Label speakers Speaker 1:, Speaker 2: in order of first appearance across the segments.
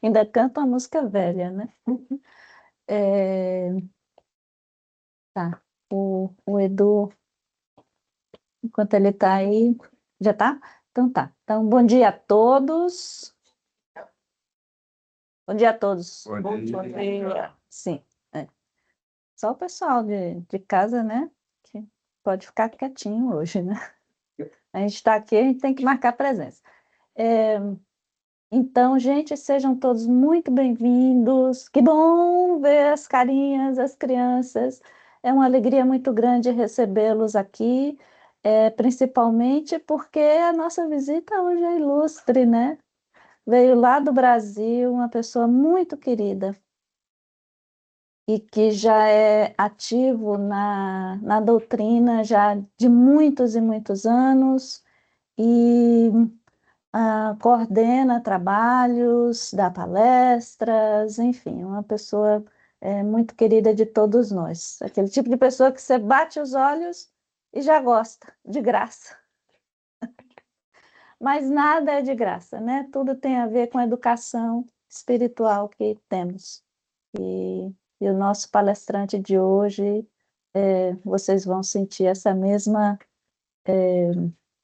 Speaker 1: Ainda canta uma música velha, né? É, tá. O Edu, enquanto ele está aí, já tá? Então tá. Então, bom dia a todos. Bom dia a todos.
Speaker 2: Bom dia.
Speaker 1: Sim, é. Só o pessoal de casa, né? Que pode ficar quietinho hoje, né? A gente está aqui, a gente tem que marcar presença. É, então, gente, sejam todos muito bem-vindos. Que bom ver as carinhas, as crianças. É uma alegria muito grande recebê-los aqui, principalmente porque a nossa visita hoje é ilustre, né? Veio lá do Brasil, uma pessoa muito querida e que já é ativo na doutrina já de muitos e muitos anos e coordena trabalhos, dá palestras, enfim, uma pessoa muito querida de todos nós. Aquele tipo de pessoa que você bate os olhos e já gosta, de graça. Mas nada é de graça, né? Tudo tem a ver com a educação espiritual que temos. E o nosso palestrante de hoje, vocês vão sentir essa mesma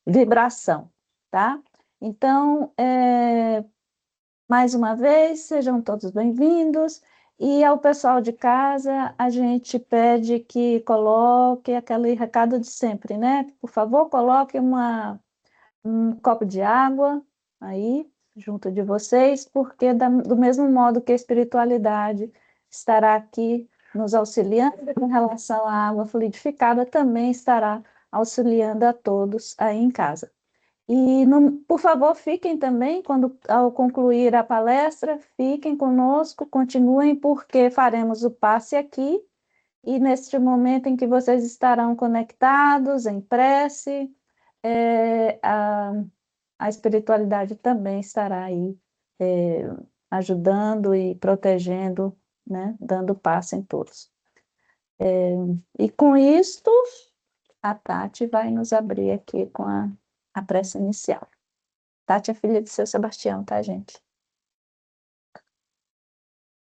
Speaker 1: vibração, tá? Então, mais uma vez, sejam todos bem-vindos. E ao pessoal de casa, a gente pede que coloque aquele recado de sempre, né? Por favor, coloque um copo de água aí, junto de vocês, porque do mesmo modo que a espiritualidade estará aqui nos auxiliando com relação à água fluidificada, também estará auxiliando a todos aí em casa. E, por favor, fiquem também, ao concluir a palestra, fiquem conosco, continuem, porque faremos o passe aqui, e neste momento em que vocês estarão conectados, em prece, é, a, a espiritualidade também estará aí, ajudando e protegendo, né, dando passe em todos. E com isto, a Tati vai nos abrir aqui com a prece inicial. Tati é filha de seu Sebastião, tá, gente?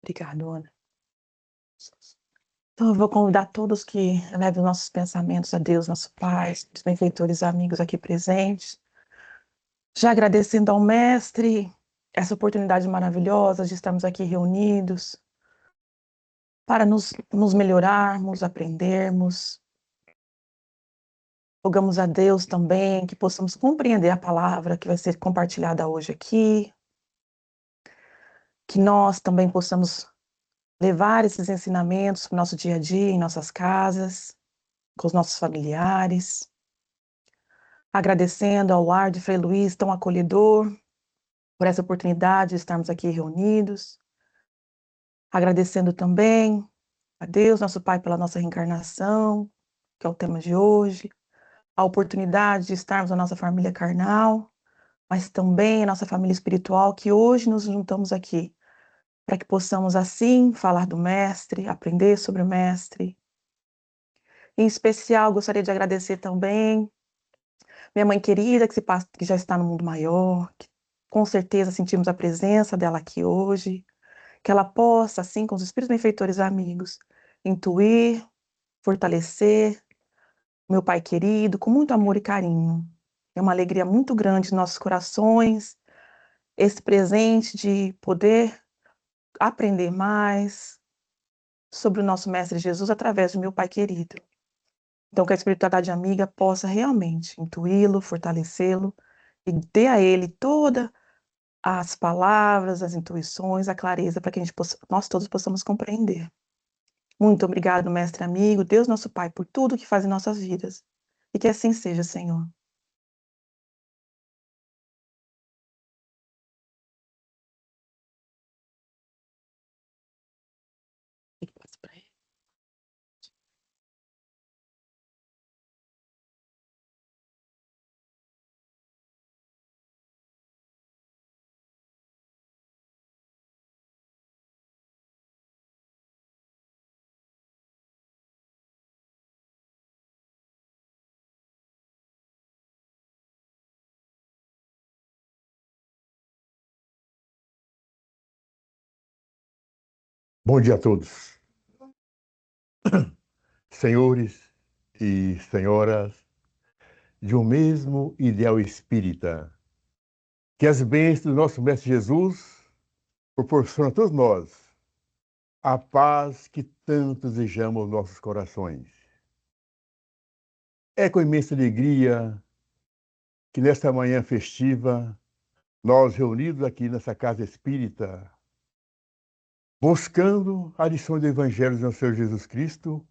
Speaker 2: Obrigada, Ana. Então, eu vou convidar todos que levem nossos pensamentos a Deus, nosso Pai, os benfeitores amigos aqui presentes. Já agradecendo ao Mestre essa oportunidade maravilhosa de estarmos aqui reunidos para nos melhorarmos, aprendermos. Rogamos a Deus também que possamos compreender a palavra que vai ser compartilhada hoje aqui, que nós também possamos levar esses ensinamentos para o nosso dia a dia, em nossas casas, com os nossos familiares. Agradecendo ao lar de Frei Luiz, tão acolhedor, por essa oportunidade de estarmos aqui reunidos. Agradecendo também a Deus, nosso Pai, pela nossa reencarnação, que é o tema de hoje, a oportunidade de estarmos na nossa família carnal, mas também a nossa família espiritual, que hoje nos juntamos aqui, para que possamos, assim, falar do Mestre, aprender sobre o Mestre. Em especial, gostaria de agradecer também minha mãe querida, que já está no mundo maior, que com certeza sentimos a presença dela aqui hoje, que ela possa, assim, com os espíritos benfeitores amigos, intuir, fortalecer meu pai querido, com muito amor e carinho. É uma alegria muito grande em nossos corações, esse presente de poder aprender mais sobre o nosso Mestre Jesus através do meu pai querido. Então, que a espiritualidade amiga possa realmente intuí-lo, fortalecê-lo e dê a ele todas as palavras, as intuições, a clareza para que nós todos possamos compreender. Muito obrigado, mestre amigo, Deus nosso Pai, por tudo que faz em nossas vidas. E que assim seja, Senhor.
Speaker 3: Bom dia a todos, senhores e senhoras de um mesmo ideal espírita. Que as bênçãos do nosso Mestre Jesus proporcionam a todos nós a paz que tanto desejamos aos nossos corações. É com imensa alegria que nesta manhã festiva, nós reunidos aqui nessa casa espírita, buscando a lição do Evangelho do nosso Senhor Jesus Cristo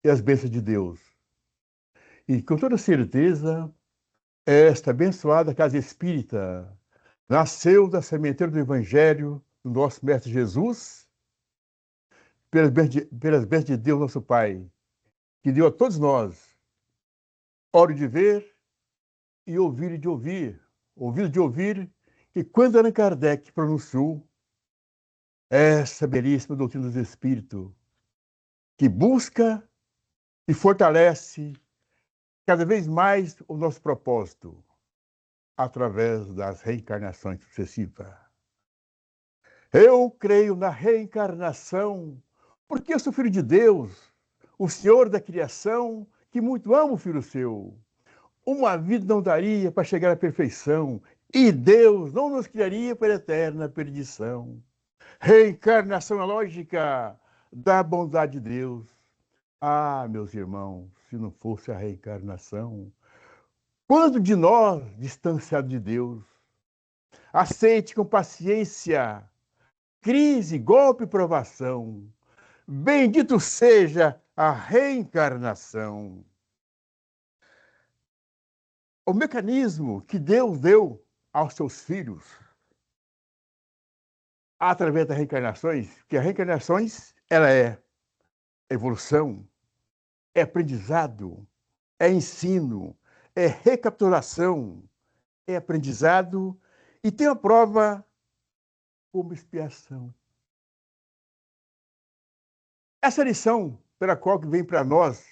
Speaker 3: e as bênçãos de Deus. E com toda certeza, esta abençoada casa espírita nasceu da sementeira do Evangelho do nosso Mestre Jesus, pelas bênçãos de Deus, nosso Pai, que deu a todos nós óleo de ver e ouvido de ouvir, que quando Allan Kardec pronunciou essa belíssima doutrina do Espírito, que busca e fortalece cada vez mais o nosso propósito através das reencarnações sucessivas. Eu creio na reencarnação, porque eu sou filho de Deus, o Senhor da criação, que muito ama o filho seu. Uma vida não daria para chegar à perfeição, e Deus não nos criaria para a eterna perdição. Reencarnação é lógica da bondade de Deus. Ah, meus irmãos, se não fosse a reencarnação, quando de nós, distanciado de Deus, aceite com paciência crise, golpe e provação. Bendito seja a reencarnação. O mecanismo que Deus deu aos seus filhos através das reencarnações, que as reencarnações, ela é evolução, é aprendizado, é ensino, é recapitulação, é aprendizado e tem a prova como expiação. Essa lição pela qual que vem para nós,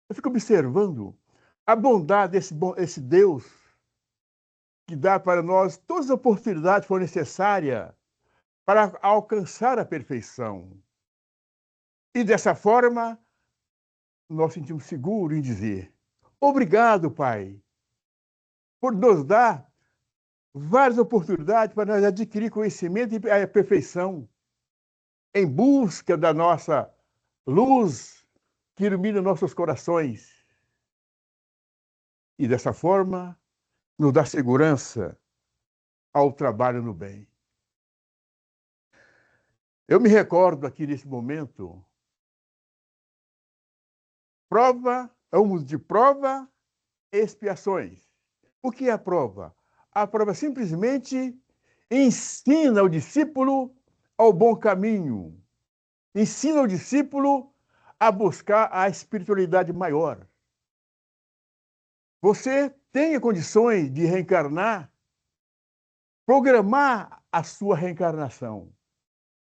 Speaker 3: eu fico observando a bondade desse Deus que dá para nós todas as oportunidades que for necessárias para alcançar a perfeição. E dessa forma, nós sentimos seguro em dizer: obrigado, Pai, por nos dar várias oportunidades para nós adquirir conhecimento e a perfeição em busca da nossa luz que ilumina nossos corações. E dessa forma, nos dá segurança ao trabalho no bem. Eu me recordo aqui nesse momento, vamos de prova e expiações. O que é a prova? A prova simplesmente ensina o discípulo ao bom caminho, ensina o discípulo a buscar a espiritualidade maior. Você tem condições de reencarnar, programar a sua reencarnação.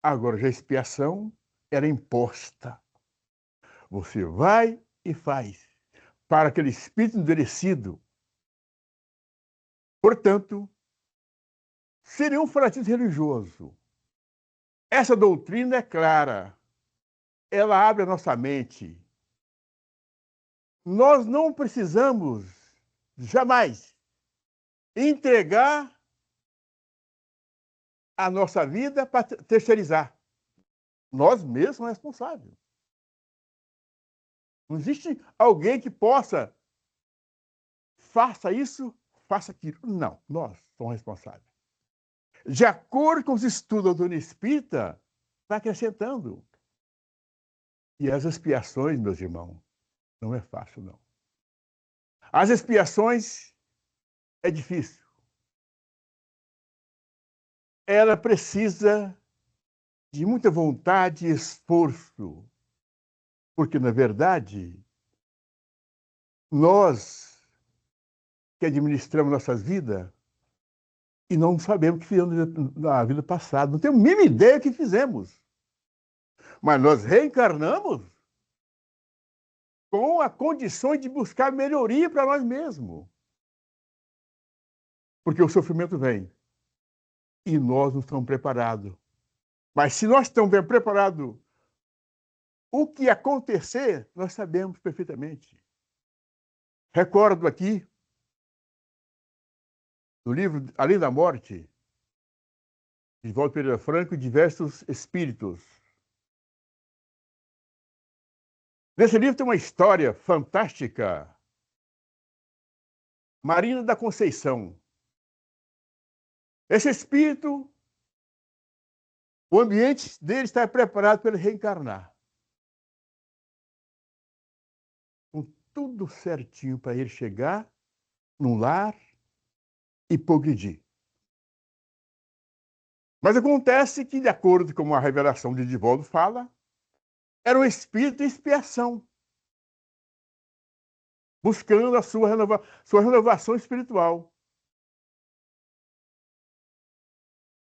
Speaker 3: Agora, já a expiação era imposta. Você vai e faz para aquele espírito endurecido. Portanto, seria um fanatismo religioso. Essa doutrina é clara. Ela abre a nossa mente. Nós não precisamos, jamais, entregar a nossa vida para terceirizar. Nós mesmos somos responsáveis. Não existe alguém que possa, faça isso, faça aquilo. Não, nós somos responsáveis. De acordo com os estudos da doutrina espírita, vai acrescentando. E as expiações, meus irmãos, não é fácil, não. As expiações é difícil. Ela precisa de muita vontade e esforço. Porque, na verdade, nós que administramos nossas vidas e não sabemos o que fizemos na vida passada. Não temos a mínima ideia do que fizemos. Mas nós reencarnamos com a condição de buscar melhoria para nós mesmos. Porque o sofrimento vem. E nós não estamos preparados Mas se nós estamos bem preparados, o que acontecer, nós sabemos perfeitamente. Recordo aqui, no livro Além da Morte, de Walter Pereira Franco, diversos espíritos. Nesse livro tem uma história fantástica. Marina da Conceição. Esse espírito, o ambiente dele está preparado para ele reencarnar. Com tudo certinho para ele chegar num lar e progredir. Mas acontece que, de acordo com a revelação de Divaldo fala, era um espírito em expiação, buscando a sua renovação espiritual.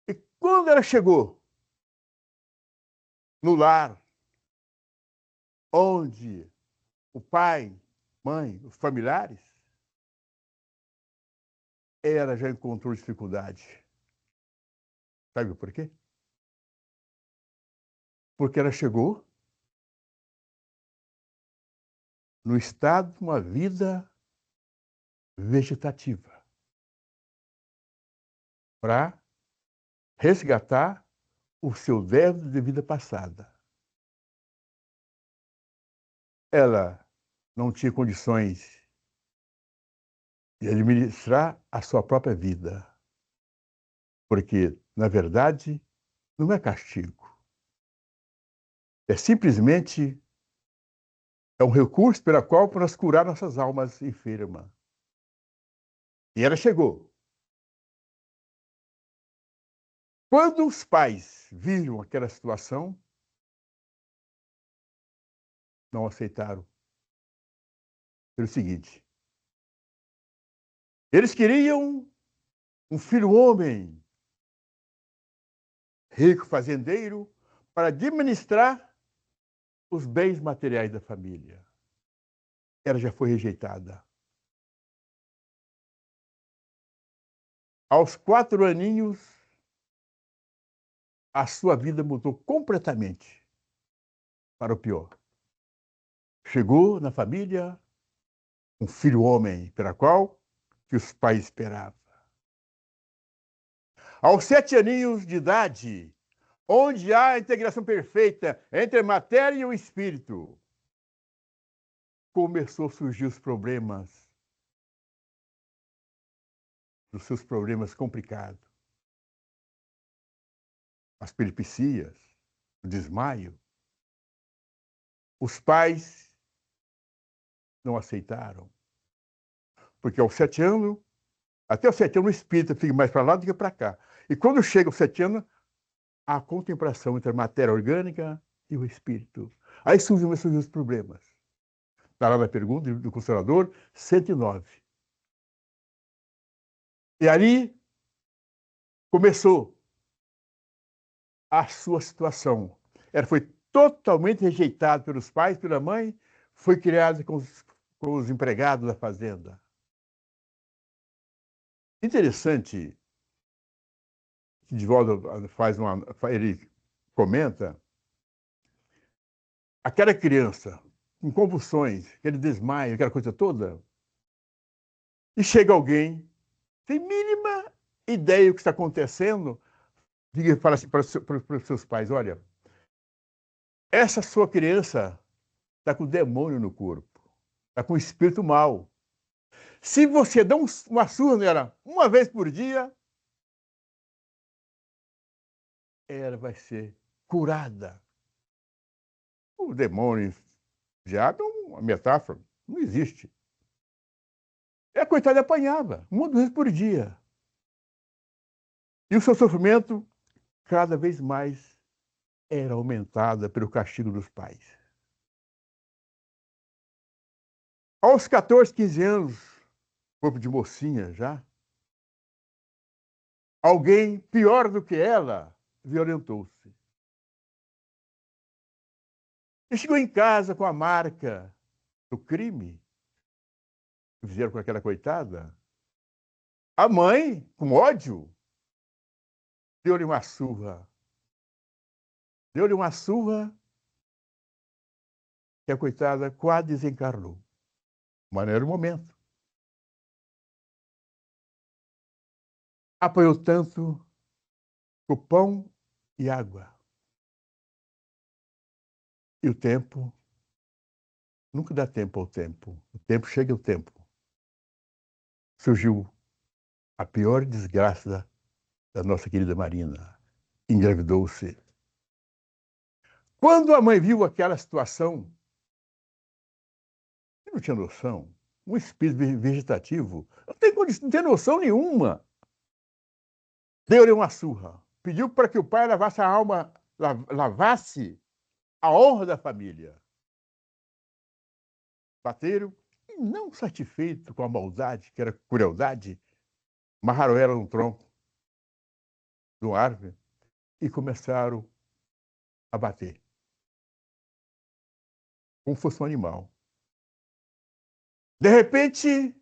Speaker 3: E quando ela chegou no lar, onde o pai, mãe, os familiares, ela já encontrou dificuldade. Sabe por quê? Porque ela chegou no estado de uma vida vegetativa para resgatar o seu débito de vida passada. Ela não tinha condições de administrar a sua própria vida, porque, na verdade, não é castigo. É simplesmente um recurso pelo qual nós curar nossas almas enfermas. E ela chegou. Quando os pais viram aquela situação, não aceitaram. Pelo seguinte: eles queriam um filho homem, rico, fazendeiro, para administrar os bens materiais da família. Ela já foi rejeitada. Aos 4 aninhos, a sua vida mudou completamente para o pior. Chegou na família um filho homem, pela qual que os pais esperavam. Aos 7 aninhos de idade, onde há a integração perfeita entre a matéria e o espírito, começou a surgir os problemas, os seus problemas complicados, as peripecias, o desmaio. Os pais não aceitaram, porque aos 7 anos, até os 7 anos, o espírito fica mais para lá do que para cá. E quando chega aos 7 anos, a contemplação entre a matéria orgânica e o espírito. Aí surgem os problemas. Está lá na pergunta do Consolador, 109. E ali começou a sua situação. Ela foi totalmente rejeitada pelos pais, pela mãe, foi criada com os empregados da fazenda. Interessante que Divaldo ele comenta, aquela criança com convulsões, aquele desmaio, aquela coisa toda, e chega alguém, sem mínima ideia do que está acontecendo, e fala assim para os seus pais: olha, essa sua criança está com demônio no corpo, está com espírito mau. Se você dá uma surra nela uma vez por dia, ela vai ser curada. O demônio, diabo, é uma metáfora, não existe. E a coitada apanhava, uma vez por dia. E o seu sofrimento, cada vez mais, era aumentado pelo castigo dos pais. Aos 14, 15 anos, corpo de mocinha já, alguém pior do que ela violentou-se. E chegou em casa com a marca do crime que fizeram com aquela coitada. A mãe, com ódio, deu-lhe uma surra. deu-lhe uma surra que a coitada quase desencarnou. Mas não era o momento. Apanhou tanto o pão e água. E o tempo, nunca dá tempo ao tempo. O tempo chega ao tempo. Surgiu a pior desgraça da nossa querida Marina. Engravidou-se. Quando a mãe viu aquela situação, não tinha noção. Um espírito vegetativo não tem noção nenhuma. Deu-lhe uma surra. Pediu para que o pai lavasse a alma, lavasse a honra da família. Bateram e, não satisfeito com a maldade, que era crueldade, amarraram ela num tronco de uma árvore e começaram a bater. Como fosse um animal. De repente,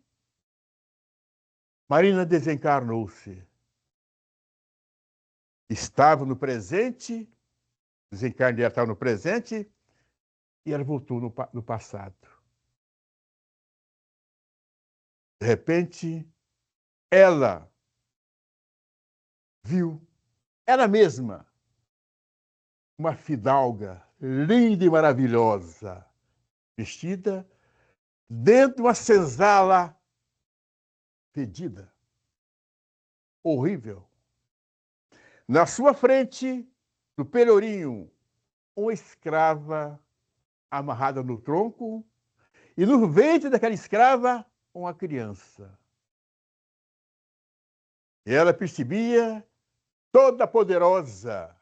Speaker 3: Marina desencarnou-se. Estava no presente, desencarne dela estava no presente, e ela voltou no passado. De repente, ela viu, ela mesma, uma fidalga linda e maravilhosa, vestida dentro de uma senzala fedida, horrível. Na sua frente, no pelourinho, uma escrava amarrada no tronco e no ventre daquela escrava uma criança. E ela percebia, toda poderosa,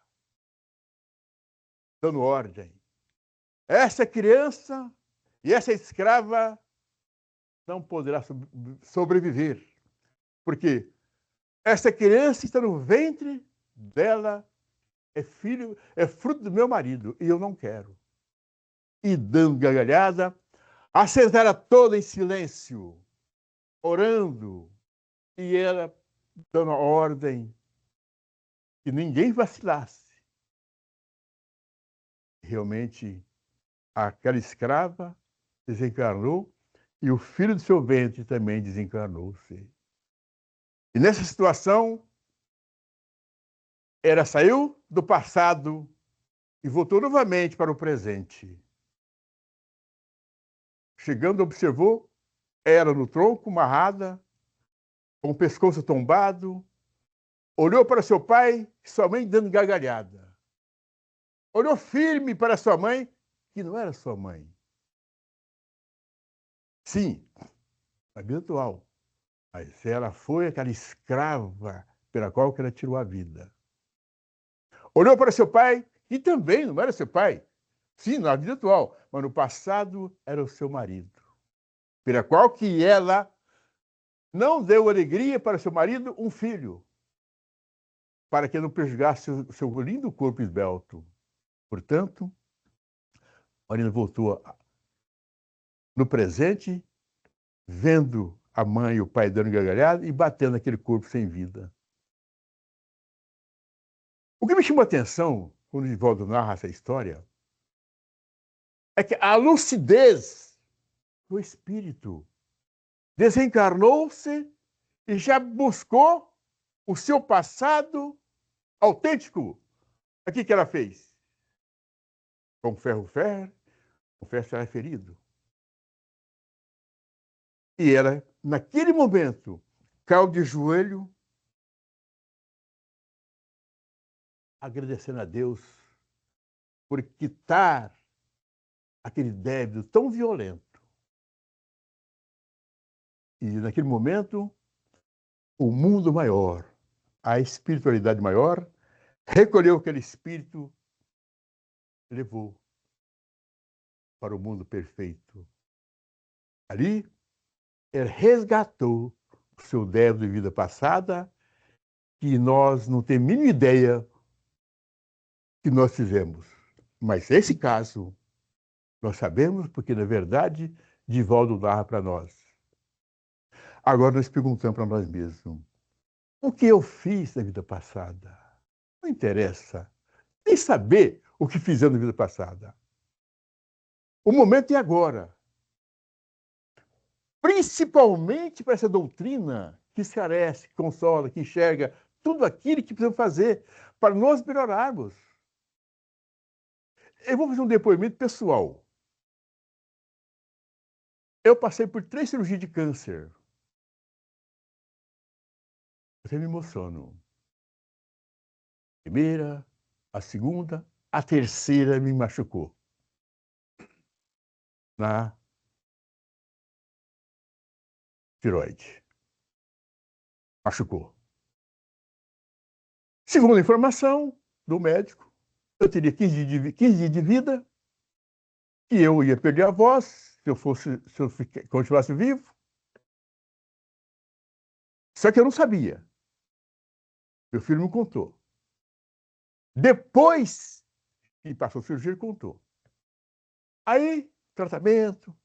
Speaker 3: dando ordem. Essa criança e essa escrava não poderá sobreviver, porque essa criança está no ventre dela, é fruto do meu marido, e eu não quero. E dando gargalhada, a senzala toda em silêncio, orando, e ela dando ordem que ninguém vacilasse. Realmente, aquela escrava desencarnou e o filho do seu ventre também desencarnou-se. E nessa situação, ela saiu do passado e voltou novamente para o presente. Chegando, observou ela no tronco, amarrada, com o pescoço tombado, olhou para seu pai e sua mãe dando gargalhada. Olhou firme para sua mãe, que não era sua mãe. Sim, a vida atual. Mas ela foi aquela escrava pela qual ela tirou a vida. Olhou para seu pai, e também não era seu pai. Sim, na vida atual, mas no passado era o seu marido. Pela qual que ela não deu alegria para seu marido, um filho, para que não prejudicasse o seu lindo corpo esbelto. Portanto, Marina voltou no presente, vendo a mãe e o pai dando gargalhada e batendo aquele corpo sem vida. O que me chamou a atenção, quando o Divaldo narra essa história, é que a lucidez do espírito desencarnou-se e já buscou o seu passado autêntico. O que ela fez? Com ferro, com ferro será ferido. E ela, naquele momento, caiu de joelho, agradecendo a Deus por quitar aquele débito tão violento. E naquele momento, o mundo maior, a espiritualidade maior, recolheu aquele espírito e levou para o mundo perfeito. Ali, ele resgatou o seu débito de vida passada, que nós não temos a mínima ideia que nós fizemos. Mas esse caso, nós sabemos porque, na verdade, Divaldo narra para nós. Agora nós perguntamos para nós mesmos, o que eu fiz na vida passada? Não interessa nem saber o que fizeram na vida passada. O momento é agora. Principalmente para essa doutrina que esclarece, que consola, que enxerga tudo aquilo que precisamos fazer para nós melhorarmos. Eu vou fazer um depoimento pessoal. Eu passei por 3 cirurgias de câncer. Eu até me emociono. A primeira, a segunda, a terceira me machucou. Na tireoide. Machucou. Segundo a informação do médico, eu teria 15 dias de vida, que eu ia perder a voz se eu continuasse vivo. Só que eu não sabia. Meu filho me contou. Depois que passou a cirurgia, ele contou. Aí, tratamento,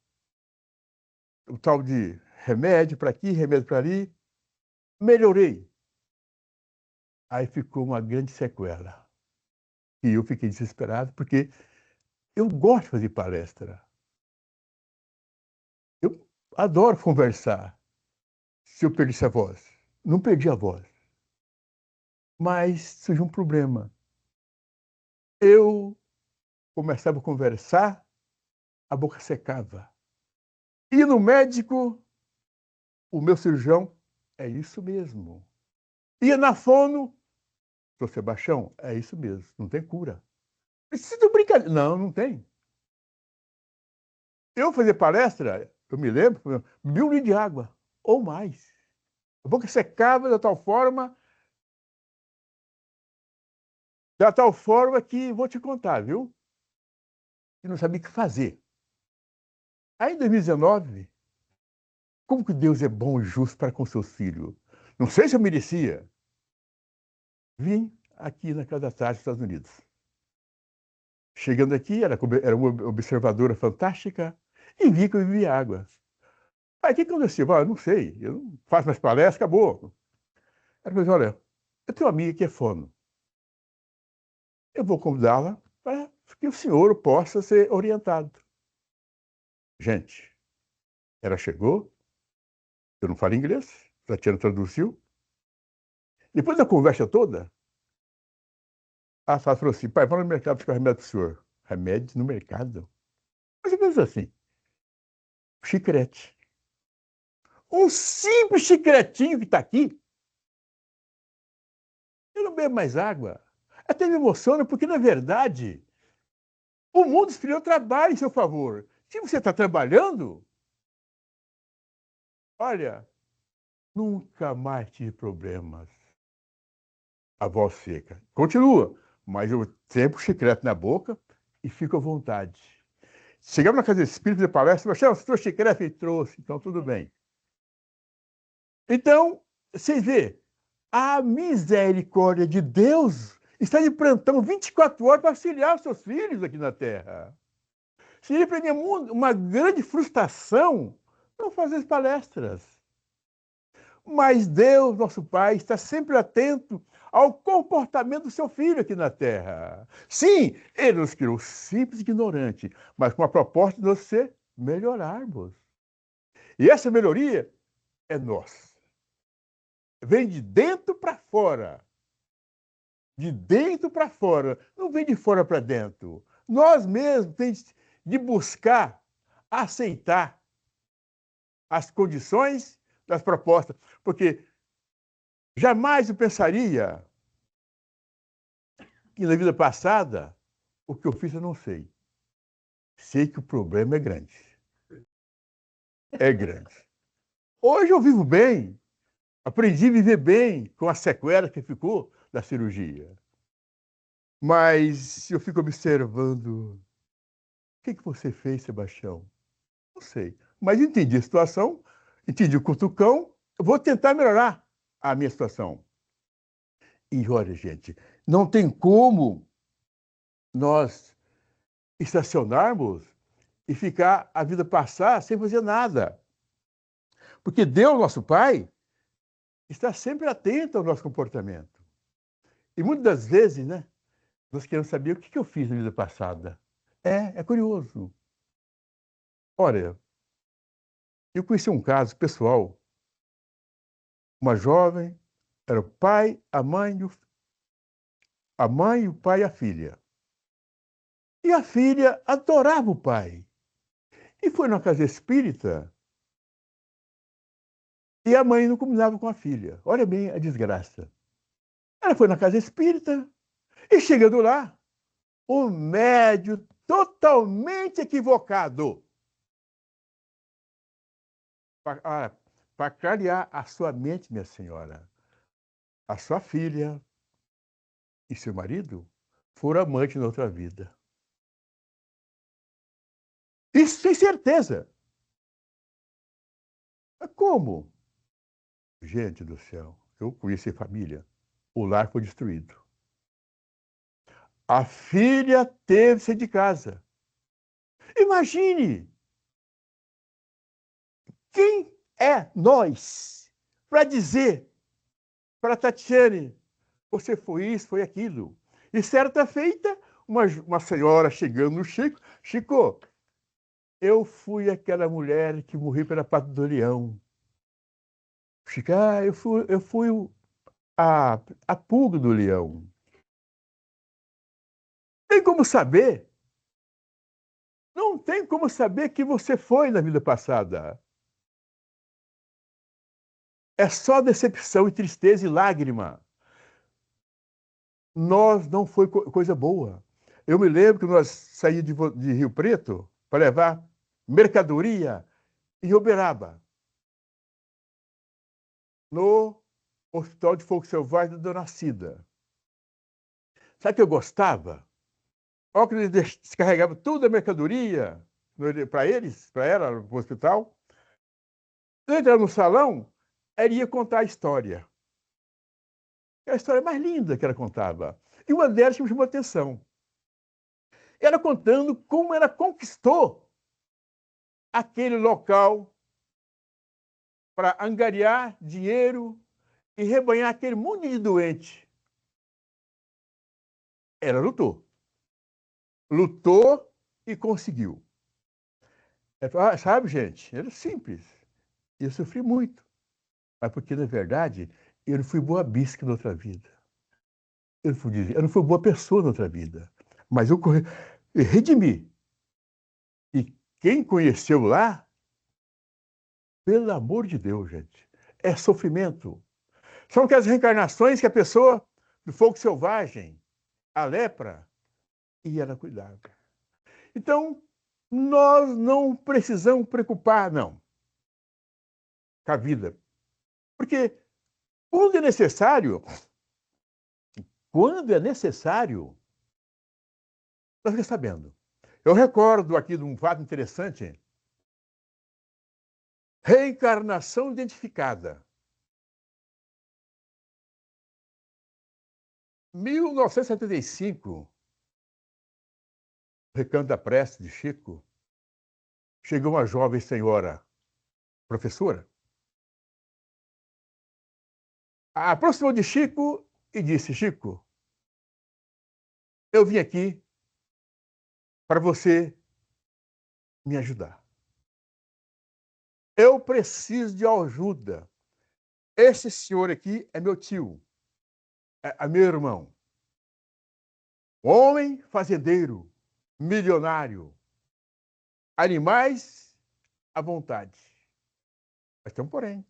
Speaker 3: o tal de remédio para aqui, remédio para ali. Melhorei. Aí ficou uma grande sequela. E eu fiquei desesperado, porque eu gosto de fazer palestra. Eu adoro conversar. Se eu perdesse a voz. Não perdi a voz. Mas surgiu um problema. Eu começava a conversar, a boca secava. E no médico, o meu cirurgião, é isso mesmo. Ia na fono, Sr. Sebastião, é isso mesmo, não tem cura. Precisa brincar. Não, não tem. Eu fazer palestra, eu me lembro, bebi 1 litro de água, ou mais. A boca secava de tal forma que, vou te contar, viu? Eu não sabia o que fazer. Aí, em 2019, como que Deus é bom e justo para com seus filhos? Não sei se eu merecia. Vim aqui na Casa da Tarde, nos Estados Unidos. Chegando aqui, era uma observadora fantástica, e vi que eu bebia água. Aí o que aconteceu? Eu não sei, eu não faço mais palestra, acabou. Ela falou, olha, eu tenho uma amiga que é fono. Eu vou convidá-la para que o senhor possa ser orientado. Gente, ela chegou, eu não falo inglês, a Tatiana traduziu. Depois da conversa toda, a Sara falou assim, pai, vamos no mercado buscar remédio para o senhor. Remédio no mercado? Mais ou menos assim. Chiclete. Um simples chicletinho que está aqui. Eu não bebo mais água. Até me emociona, porque, na verdade, o mundo exterior trabalha em seu favor. Se você está trabalhando, olha, nunca mais tive problemas. A voz seca. Continua, mas eu sempre chiclete na boca e fico à vontade. Chegamos na casa espírita de palestra, Marcelo, você trouxe chiclete? Trouxe, então tudo bem. Então, vocês vê, a misericórdia de Deus está de plantão 24 horas para auxiliar os seus filhos aqui na Terra. Seria para mim uma grande frustração não fazer as palestras. Mas Deus, nosso Pai, está sempre atento ao comportamento do seu filho aqui na Terra. Sim, ele nos criou simples e ignorante, mas com a proposta de você melhorarmos. E essa melhoria é nossa. Vem de dentro para fora. De dentro para fora. Não vem de fora para dentro. Nós mesmos temos de buscar aceitar as condições das propostas. Porque jamais eu pensaria que na vida passada o que eu fiz eu não sei. Sei que o problema é grande. É grande. Hoje eu vivo bem. Aprendi a viver bem com a sequela que ficou da cirurgia. Mas eu fico observando. O que você fez, Sebastião? Não sei. Mas entendi a situação, entendi o cutucão, eu vou tentar melhorar a minha situação. E olha, gente, não tem como nós estacionarmos e ficar a vida passar sem fazer nada. Porque Deus, nosso Pai, está sempre atento ao nosso comportamento. E muitas das vezes, né, nós queremos saber o que eu fiz na vida passada. É curioso. Olha, eu conheci um caso pessoal, uma jovem, era o pai, a mãe, o pai e a filha. E a filha adorava o pai. E foi na casa espírita e a mãe não combinava com a filha. Olha bem a desgraça. Ela foi na casa espírita e chegando lá, o médium totalmente equivocado. Para clarear a sua mente, minha senhora, a sua filha e seu marido foram amantes na outra vida. Isso sem certeza. Como? Gente do céu, eu conheci família. O lar foi destruído. A filha teve que sair de casa. Imagine! Quem é nós para dizer para Tatiane, você foi isso, foi aquilo? E certa feita, uma senhora chegando no Chico, Chico, eu fui aquela mulher que morri pela pata do leão. Chico, eu fui a, a pulga do leão. Tem como saber? Não tem como saber que você foi na vida passada. É só decepção e tristeza e lágrima. Nós não foi coisa boa. Eu me lembro que nós saímos de Rio Preto para levar mercadoria em Uberaba, no Hospital de Fogo Selvagem da Dona Cida. Sabe o que eu gostava? Olha que eles descarregavam toda a mercadoria para eles, para ela, no hospital. Eu entrava no salão, ela ia contar a história. Era a história mais linda que ela contava. E uma delas me chamou a atenção. Ela contando como ela conquistou aquele local para angariar dinheiro e rebanhar aquele monte de doente. Ela lutou. Lutou e conseguiu. Ela falou, sabe, gente, era simples. Eu sofri muito. Mas porque, na verdade, eu não fui boa bisca na outra vida. Eu não fui boa pessoa na outra vida. Mas eu redimi. E quem conheceu lá, pelo amor de Deus, gente, é sofrimento. São aquelas reencarnações que a pessoa, do fogo selvagem, a lepra, e ela cuidava. Então, nós não precisamos preocupar, não, com a vida. Porque quando é necessário, nós ficamos sabendo. Eu recordo aqui de um fato interessante. Reencarnação identificada. 1975, Recanto da Prece de Chico, chegou uma jovem senhora, professora, aproximou de Chico e disse, Chico, eu vim aqui para você me ajudar. Eu preciso de ajuda. Esse senhor aqui é meu tio, é meu irmão. Homem fazendeiro, milionário, animais à vontade. Mas tem um porém.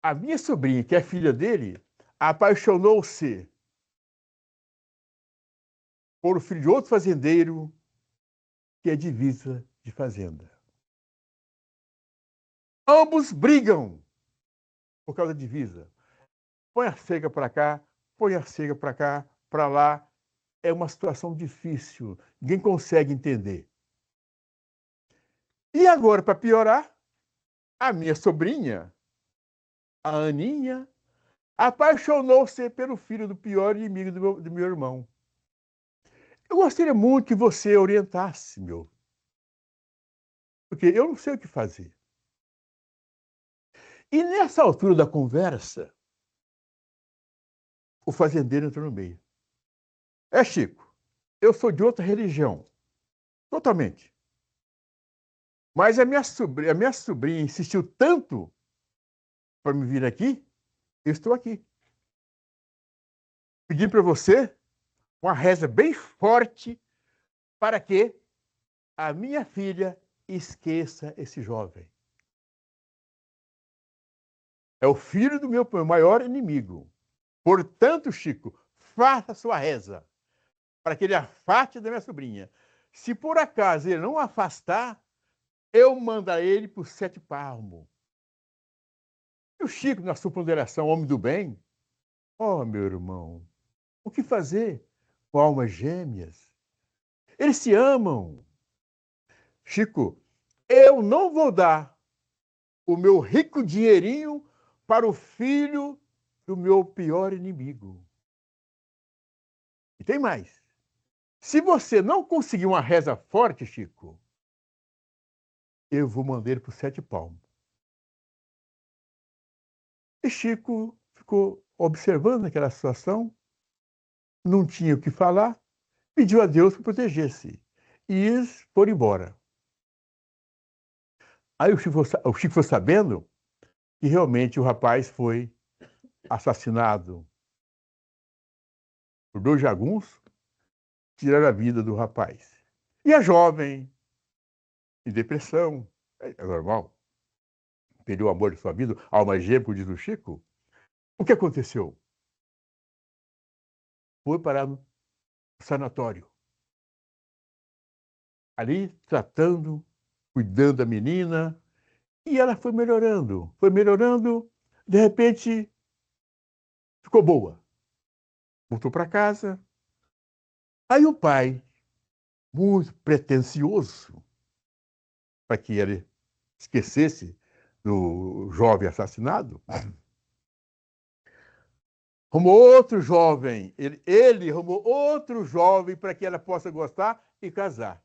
Speaker 3: A minha sobrinha, que é filha dele, apaixonou-se por o filho de outro fazendeiro que é divisa de fazenda. Ambos brigam por causa da divisa. Põe a cerca para cá, põe a cerca para cá, para lá. É uma situação difícil. Ninguém consegue entender. E agora, para piorar, a minha sobrinha, a Aninha, apaixonou-se pelo filho do pior inimigo do meu irmão. Eu gostaria muito que você orientasse, porque eu não sei o que fazer. E nessa altura da conversa, o fazendeiro entrou no meio. Chico, eu sou de outra religião. Totalmente. Mas a minha sobrinha insistiu tanto para me vir aqui, eu estou aqui. Pedi para você uma reza bem forte para que a minha filha esqueça esse jovem. É o filho do meu maior inimigo. Portanto, Chico, faça a sua reza para que ele afaste da minha sobrinha. Se por acaso ele não afastar, eu mandarei ele para os 7 palmos. E o Chico, na sua ponderação, homem do bem, meu irmão, o que fazer com almas gêmeas? Eles se amam. Chico, eu não vou dar o meu rico dinheirinho para o filho do meu pior inimigo. E tem mais. Se você não conseguir uma reza forte, Chico, eu vou mandar ele para os 7 palmos. E Chico ficou observando aquela situação, não tinha o que falar, pediu a Deus que protegesse e foram embora. Aí o Chico foi sabendo que realmente o rapaz foi assassinado por 2 jagunços, tiraram a vida do rapaz. E a jovem, em depressão, é normal, perdeu o amor de sua vida, alma gêmea, como diz o Chico. O que aconteceu? Foi parar no sanatório. Ali, tratando, cuidando da menina, e ela foi melhorando, de repente, ficou boa. Voltou para casa. Aí o pai, muito pretensioso, para que ele esquecesse do jovem assassinado, arrumou outro jovem, ele arrumou outro jovem para que ela possa gostar e casar.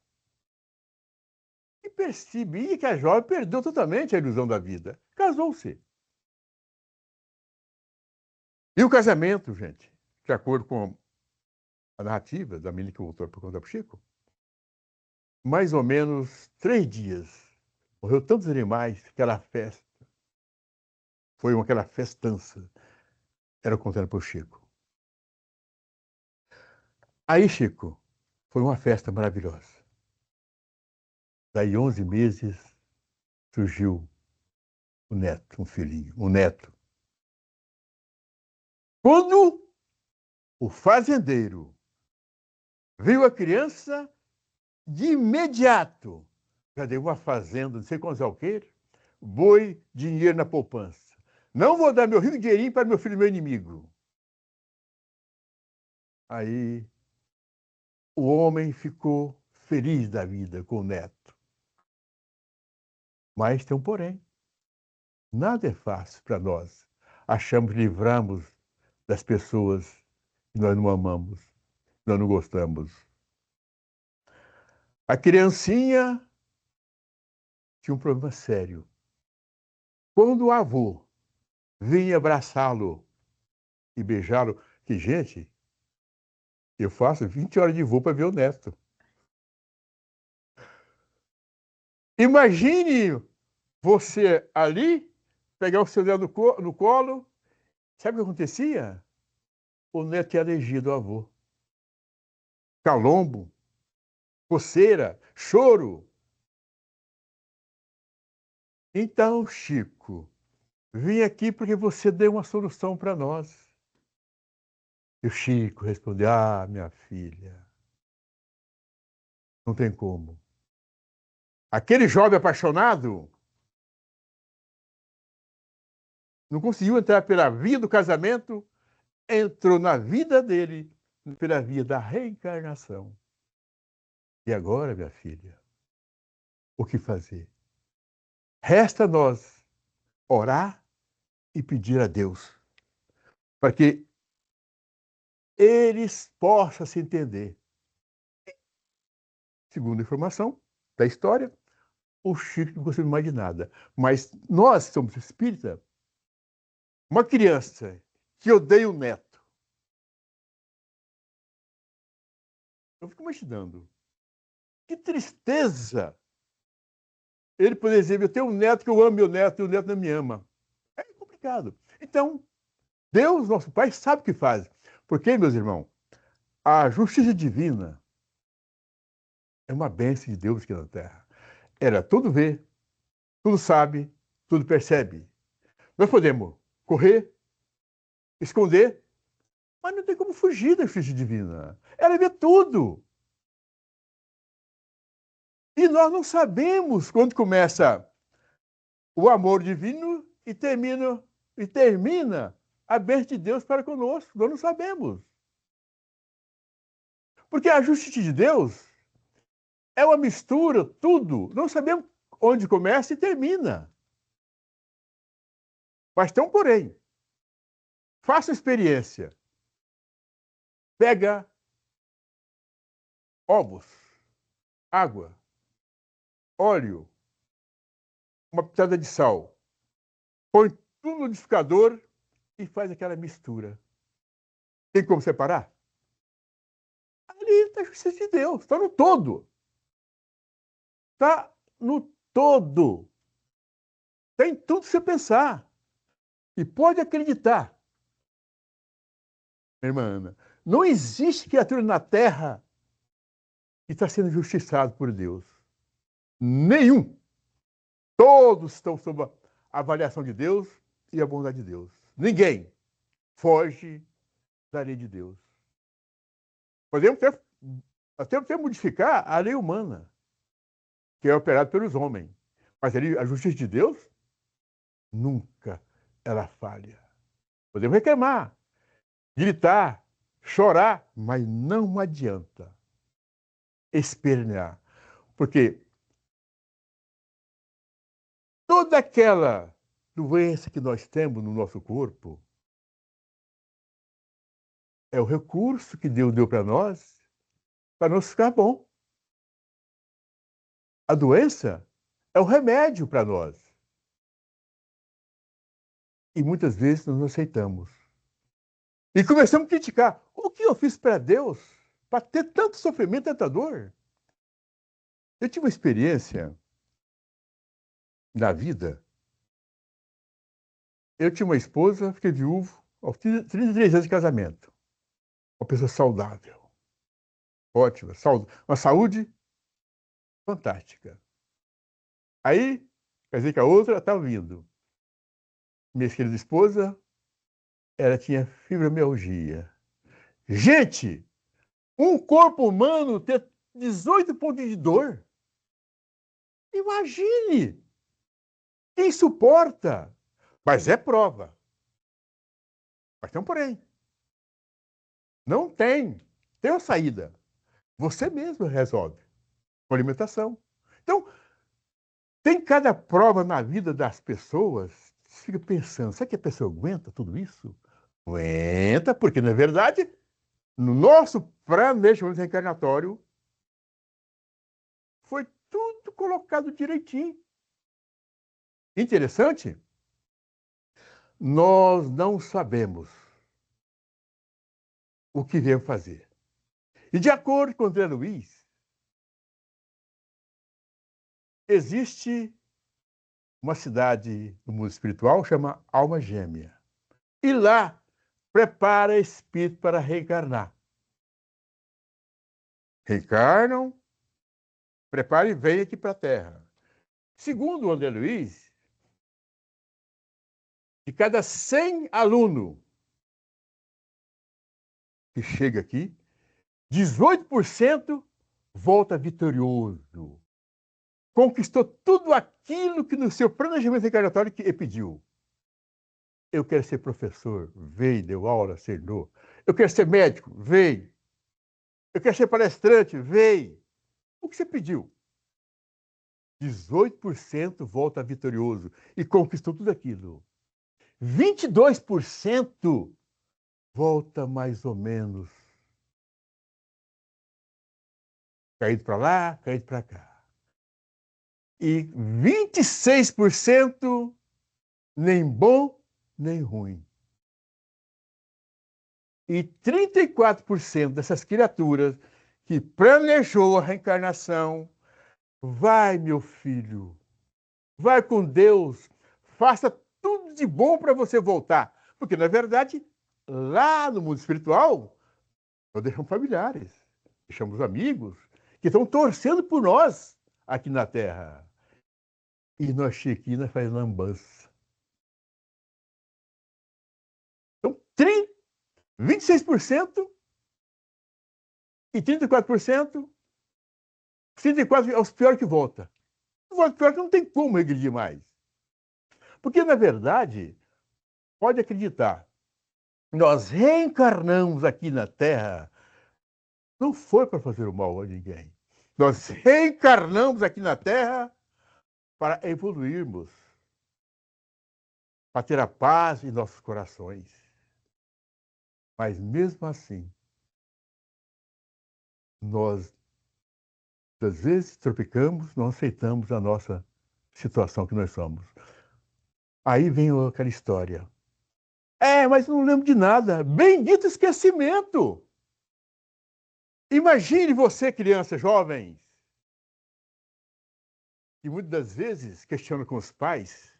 Speaker 3: E percebi que a jovem perdeu totalmente a ilusão da vida. Casou-se. E o casamento, gente, de acordo com a narrativa da menina que voltou para contar para o Chico, mais ou menos 3 dias. Morreu tantos animais, aquela festa. Foi aquela festança. Era contando para o Chico. Aí, Chico, foi uma festa maravilhosa. Daí 11 meses surgiu o neto, um filhinho, um neto. Quando o fazendeiro viu a criança, de imediato já deu uma fazenda, não sei quantos alqueires, boi, dinheiro na poupança. Não vou dar meu rico dinheirinho para meu filho, meu inimigo. Aí o homem ficou feliz da vida com o neto. Mas tem um porém. Nada é fácil para nós. Achamos que livramos das pessoas que nós não amamos, que nós não gostamos. A criancinha tinha um problema sério. Quando o avô vinha abraçá-lo e beijá-lo, que, gente, eu faço 20 horas de voo para ver o neto. Imagine você ali, pegar o seu neto no colo. Sabe o que acontecia? O neto tinha alergia do avô. Calombo, coceira, choro. Então, Chico, vim aqui porque você deu uma solução para nós. E o Chico respondeu: minha filha, não tem como. Aquele jovem apaixonado não conseguiu entrar pela via do casamento, entrou na vida dele pela via da reencarnação. E agora, minha filha, o que fazer? Resta nós orar e pedir a Deus para que eles possam se entender. Segundo a informação da história, o Chico não conseguiu mais de nada. Mas nós, que somos espíritas, uma criança que odeia o neto, Eu fico imaginando. Que tristeza! Ele poder dizer, eu tenho um neto que eu amo meu neto e o neto não me ama. É complicado. Então, Deus, nosso Pai, sabe o que faz. Porque, meus irmãos, a justiça divina é uma bênção de Deus aqui na terra. Ela tudo vê, tudo sabe, tudo percebe. Nós podemos correr, esconder, mas não tem como fugir da justiça divina. Ela vê tudo. E nós não sabemos quando começa o amor divino e termina a bênção de Deus para conosco. Nós não sabemos. Porque a justiça de Deus é uma mistura, tudo. Não sabemos onde começa e termina. Mas tem um porém. Faça a experiência. Pega ovos, água, óleo, uma pitada de sal. Põe tudo no liquidificador e faz aquela mistura. Tem como separar? Ali está a justiça de Deus. Está no todo. Está no todo. Tem tudo que você pensar. E pode acreditar, minha irmã Ana, não existe criatura na Terra que está sendo injustiçado por Deus. Nenhum. Todos estão sob a avaliação de Deus e a bondade de Deus. Ninguém foge da lei de Deus. Podemos até modificar a lei humana, que é operada pelos homens. Mas a justiça de Deus nunca ela falha. Podemos reclamar, gritar, chorar, mas não adianta espernear. Porque toda aquela doença que nós temos no nosso corpo é o recurso que Deus deu para nós ficar bom. A doença é o remédio para nós. E muitas vezes nós não aceitamos. E começamos a criticar. O que eu fiz para Deus para ter tanto sofrimento, tanta dor? Eu tive uma experiência na vida. Eu tinha uma esposa, fiquei viúvo aos 33 anos de casamento. Uma pessoa saudável. Ótima. Uma saúde fantástica. Aí, casei com a outra, estava vindo. Minha querida esposa, ela tinha fibromialgia. Gente, um corpo humano ter 18 pontos de dor. Imagine! Quem suporta? Mas é prova. Mas tem um porém. Não tem. Tem uma saída. Você mesmo resolve. Com alimentação. Então, tem cada prova na vida das pessoas. Você fica pensando, será que a pessoa aguenta tudo isso? Aguenta, porque, na verdade, no nosso planejamento reencarnatório, foi tudo colocado direitinho. Interessante? Nós não sabemos o que viemos fazer. E de acordo com André Luiz, existe uma cidade no mundo espiritual chama Alma Gêmea. E lá prepara espírito para reencarnar. Reencarnam, prepara e vem aqui para a Terra. Segundo o André Luiz, de cada 100 alunos que chega aqui, 18% volta vitorioso. Conquistou tudo aquilo que no seu planejamento reencarnatório que ele pediu. Eu quero ser professor, veio, deu aula, acertou. Eu quero ser médico, veio. Eu quero ser palestrante, veio. O que você pediu? 18% volta vitorioso e conquistou tudo aquilo. 22% volta mais ou menos. Caído para lá, caído para cá. E 26% nem bom, nem ruim. E 34% dessas criaturas que planejou a reencarnação, vai, meu filho, vai com Deus, faça tudo de bom para você voltar. Porque, na verdade, lá no mundo espiritual, nós deixamos familiares, deixamos amigos, que estão torcendo por nós aqui na Terra. E nós chiquinas faz lambança. Então, 26% e 34%, 34% é os piores que volta. Os piores que não tem como regredir mais. Porque, na verdade, pode acreditar, nós reencarnamos aqui na Terra, não foi para fazer o mal a ninguém. Nós reencarnamos aqui na Terra para evoluirmos, para ter a paz em nossos corações. Mas mesmo assim, nós, às vezes, tropicamos, não aceitamos a nossa situação que nós somos. Aí vem aquela história. Mas não lembro de nada. Bendito esquecimento! Imagine você, criança, jovens, que muitas das vezes questiona com os pais.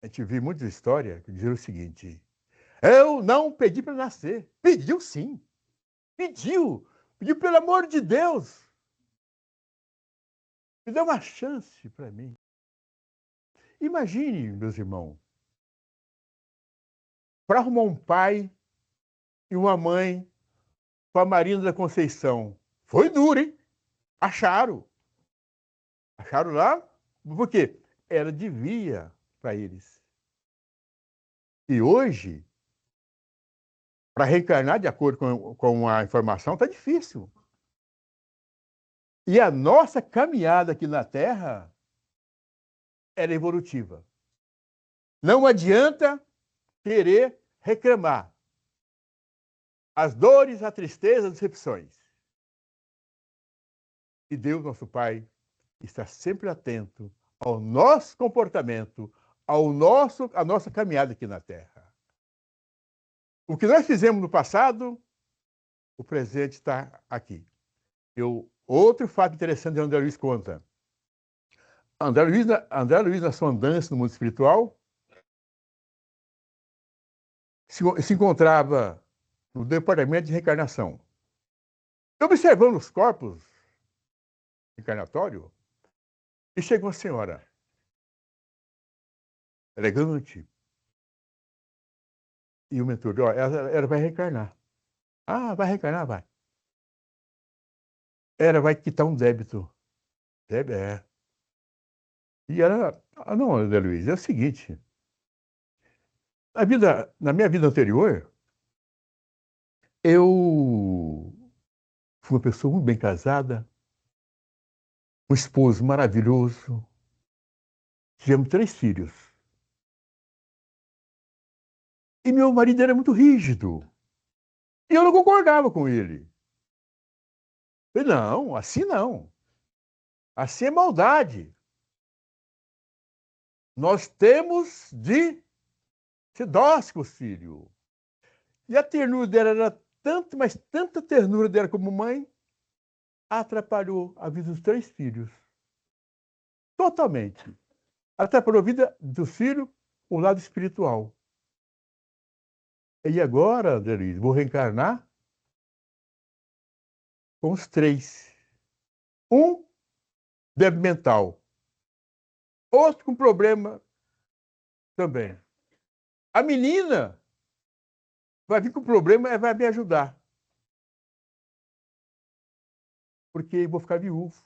Speaker 3: A gente vê muita história que dizem o seguinte: eu não pedi para nascer. Pediu sim. Pediu pelo amor de Deus. Me dá uma chance para mim. Imagine, meus irmãos, para arrumar um pai e uma mãe com a Marina da Conceição. Foi duro, hein? Acharam. Acharam lá, por quê? Ela devia para eles. E hoje, para reencarnar de acordo com a informação, está difícil. E a nossa caminhada aqui na Terra era evolutiva. Não adianta querer reclamar as dores, a tristeza, as decepções. E Deus, nosso Pai, está sempre atento ao nosso comportamento, à nossa caminhada aqui na Terra. O que nós fizemos no passado, o presente está aqui. Outro fato interessante que André Luiz conta. André Luiz, na sua andança no mundo espiritual, se encontrava no departamento de reencarnação. Observando os corpos encarnatórios, e chegou uma senhora, elegante, e o mentor disse: ela vai reencarnar. Ah, vai reencarnar? Vai. Ela vai quitar um débito. Débito, é. E ela, não, André Luiz, é o seguinte, na minha vida anterior, eu fui uma pessoa muito bem casada, um esposo maravilhoso, tivemos 3 filhos. E meu marido era muito rígido. E eu não concordava com ele. Eu falei: não, assim não. Assim é maldade. Nós temos de ser dóceis com os filhos. E a ternura dela era tanta, mas tanta ternura dela como mãe, atrapalhou a vida dos 3 filhos. Totalmente. Atrapalhou a vida dos filhos, o lado espiritual. E agora, André Luiz, vou reencarnar com os 3. Um débil mental. Outro com problema também. A menina vai vir com problema e vai me ajudar. Porque eu vou ficar viúvo.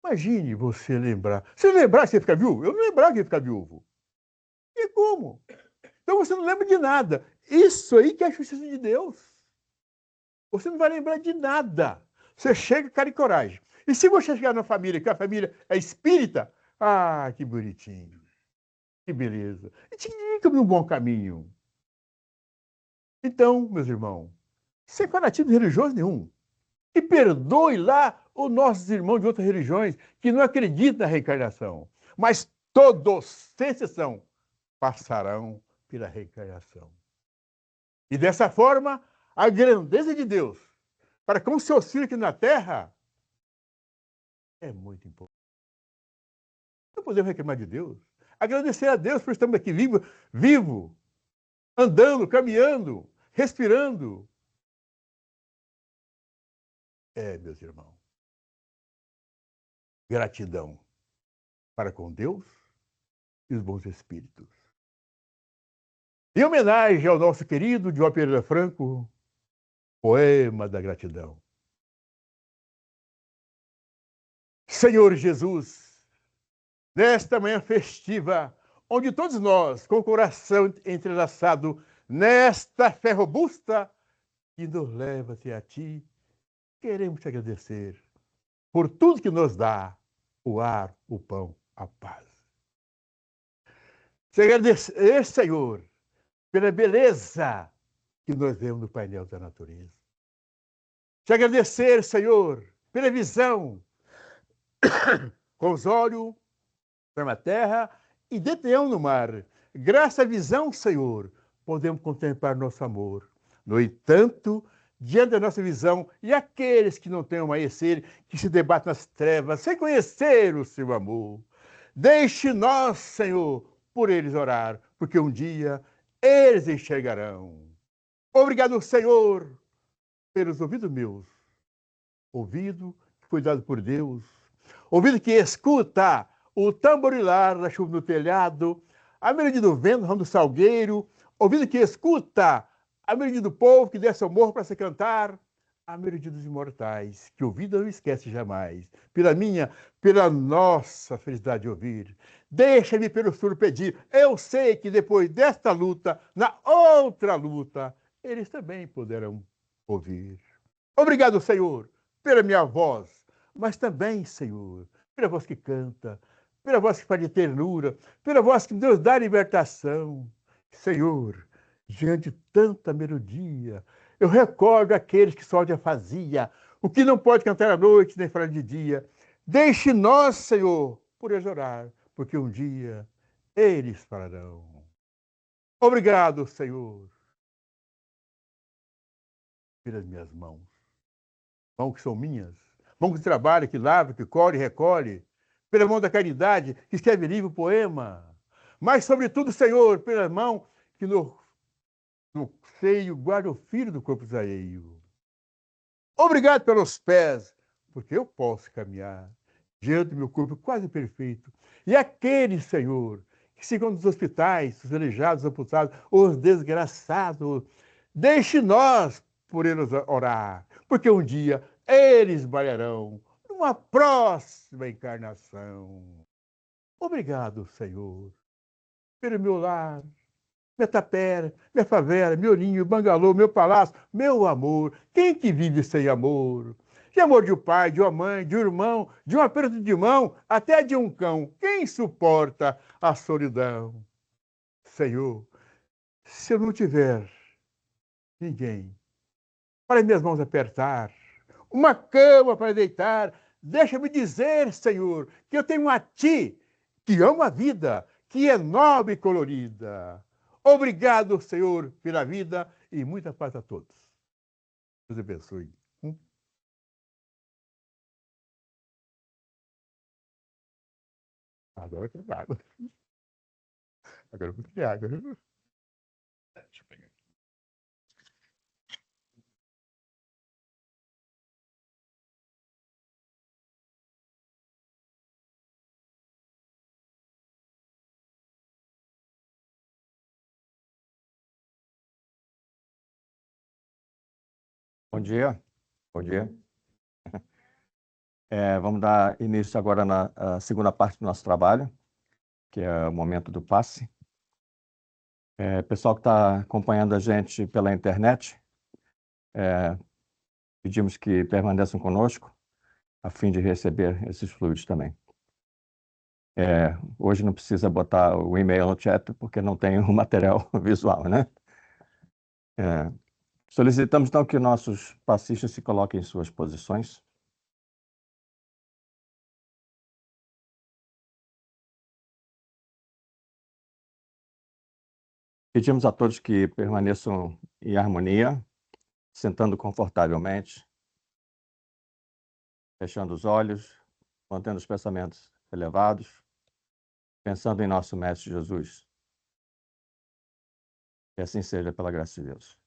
Speaker 3: Imagine você lembrar. Você lembrar que você ia ficar viúvo? Eu não lembrava que ia ficar viúvo. E como? Então você não lembra de nada. Isso aí que é a justiça de Deus. Você não vai lembrar de nada. Você chega, cara, e coragem. E se você chegar na família, que a família é espírita, que bonitinho. Que beleza. E te indica no bom caminho. Então, meus irmãos, sem fanatismo religioso nenhum. E perdoe lá os nossos irmãos de outras religiões que não acreditam na reencarnação. Mas todos, sem exceção, passarão pela reencarnação. E dessa forma, a grandeza de Deus para com o seu filho aqui na terra, é muito importante. Não podemos reclamar de Deus. Agradecer a Deus por estarmos aqui vivo, andando, caminhando, respirando. Meus irmãos, gratidão para com Deus e os bons espíritos. Em homenagem ao nosso querido João Pereira Franco, poema da gratidão. Senhor Jesus, nesta manhã festiva, onde todos nós, com o coração entrelaçado, nesta fé robusta que nos leva até a Ti, queremos te agradecer por tudo que nos dá, o ar, o pão, a paz. Te agradecer, Senhor, pela beleza que nós vemos no painel da natureza. Te agradecer, Senhor, pela visão com os olhos para a terra e detenham no mar. Graças à visão, Senhor, podemos contemplar nosso amor. No entanto, diante da nossa visão, e aqueles que não têm o amanhecer, que se debatem nas trevas, sem conhecer o seu amor, deixe nós, Senhor, por eles orar, porque um dia eles enxergarão. Obrigado, Senhor, pelos ouvidos meus. Ouvido que foi dado por Deus. Ouvido que escuta o tamborilar da chuva no telhado, a melodia do vento no salgueiro. Ouvido que escuta a melodia do povo que desce ao morro para se cantar. A melodia dos imortais, que o ouvido não esquece jamais. Pela nossa felicidade de ouvir. Deixa-me pelo surdo pedir. Eu sei que depois desta luta, na outra luta, eles também poderão ouvir. Obrigado, Senhor, pela minha voz, mas também, Senhor, pela voz que canta, pela voz que faz de ternura, pela voz que Deus dá libertação. Senhor, diante de tanta melodia, eu recordo aqueles que só já fazia, o que não pode cantar à noite nem falar de dia. Deixe nós, Senhor, por eles orar, porque um dia eles falarão. Obrigado, Senhor, pelas minhas mãos. Mãos que são minhas, mãos que trabalham, que lavam, que colhe e recolhe, pela mão da caridade, que escreve livro, poema, mas, sobretudo, Senhor, pela mão que no seio guarda o filho do corpo alheio. Obrigado pelos pés, porque eu posso caminhar diante do meu corpo quase perfeito. E aqueles, Senhor, que se encontram nos hospitais, os aleijados, os amputados, os desgraçados, deixe nós por eles orar, porque um dia eles brilharão numa próxima encarnação. Obrigado, Senhor, pelo meu lar, minha tapera, minha favela, meu ninho, bangalô, meu palácio, meu amor. Quem que vive sem amor? De amor de um pai, de uma mãe, de um irmão, de um aperto de mão, até de um cão. Quem suporta a solidão? Senhor, se eu não tiver ninguém para minhas mãos apertar, uma cama para deitar, deixa-me dizer, Senhor, que eu tenho a Ti, que amo a vida, que é nobre e colorida. Obrigado, Senhor, pela vida e muita paz a todos. Deus abençoe. Agora eu quero água. Agora eu vou ter água. Deixa eu pegar.
Speaker 4: Bom dia. Bom dia. Vamos dar início agora na segunda parte do nosso trabalho, que é o momento do passe. Pessoal que está acompanhando a gente pela internet, pedimos que permaneçam conosco, a fim de receber esses fluidos também. Hoje não precisa botar o e-mail no chat, porque não tem o material visual, né? Solicitamos, então, que nossos passistas se coloquem em suas posições. Pedimos a todos que permaneçam em harmonia, sentando confortavelmente, fechando os olhos, mantendo os pensamentos elevados, pensando em nosso Mestre Jesus. Que assim seja pela graça de Deus.